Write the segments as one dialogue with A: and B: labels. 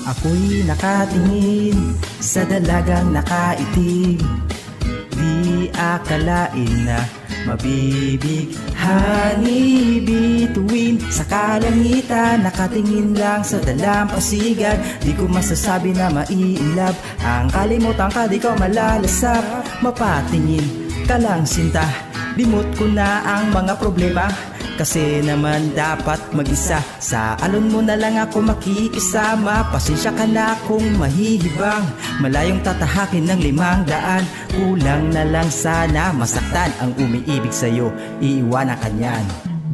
A: Ako'y nakatingin sa dalagang nakaitim. Di akalain na mabibighani bituin sa kalangitan. Nakatingin lang sa dalampasigan. Di ko masasabi na maiinlove. Ang kalimutan ka, di ko malalasap. Mapatingin ka lang sinta, limot ko na ang mga problema. Kasi naman dapat mag-isa. Sa alon mo na lang ako makikisama. Pasensya ka na kung mahihibang. Malayong tatahakin ng 500. Kulang na lang sana masaktan ang umiibig sa'yo. Iiwanan ka niyan.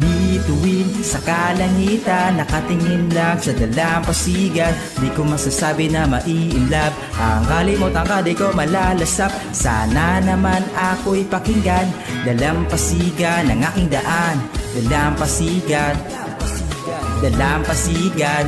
A: Bituin sa kalangitan, nakatingin lang sa dalampasigan. Di ko masasabi na maiinlove. Ang kalimutan ka, di ko malalasap. Sana naman ako'y pakinggan. Dalampasigan ang aking daan. Dalampasigan, dalampasigan.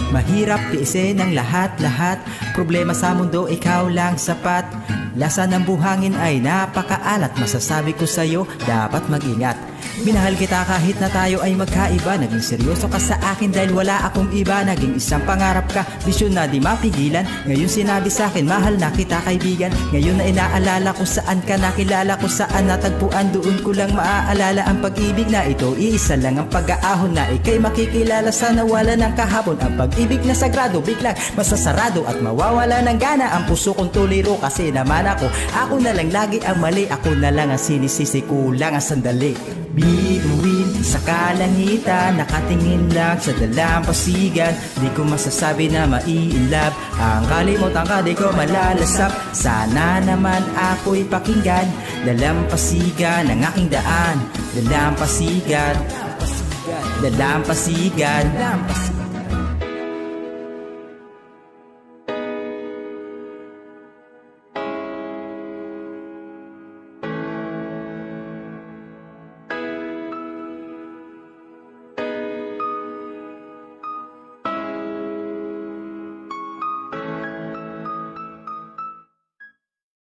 A: Mahirap tiisin ang lahat-lahat. Problema sa mundo, ikaw lang sapat. Lasa ng buhangin ay napakaalat. Masasabi ko sa'yo, dapat mag-ingat. Minahal kita kahit na tayo ay magkaiba. Naging seryoso ka sa akin dahil wala akong iba. Naging isang pangarap ka, bisyon na di mapigilan. Ngayon sinabi sa akin, mahal na kita kaibigan. Ngayon na inaalala ko saan ka nakilala, ko saan natagpuan. Doon ko lang maaalala ang pag-ibig na ito. Iisa lang ang pag-aahon na ika'y makikilala sa nawala ng kahapon. Ang pag-ibig na sagrado, biglang masasarado at mawawala ng gana. Ang puso kong tuliro kasi naman ako na lang lagi ang mali. Ako na lang ang sinisisi, kulang ang sandali. Bituin sa kalangitan, nakatingin lang sa dalampasigan. Di ko masasabi na maiinlove. Ang kalimutan ka, di ko malalasap. Sana naman ako'y pakinggan. Dalampasigan ang aking daan. Dalampasigan, dalampasigan.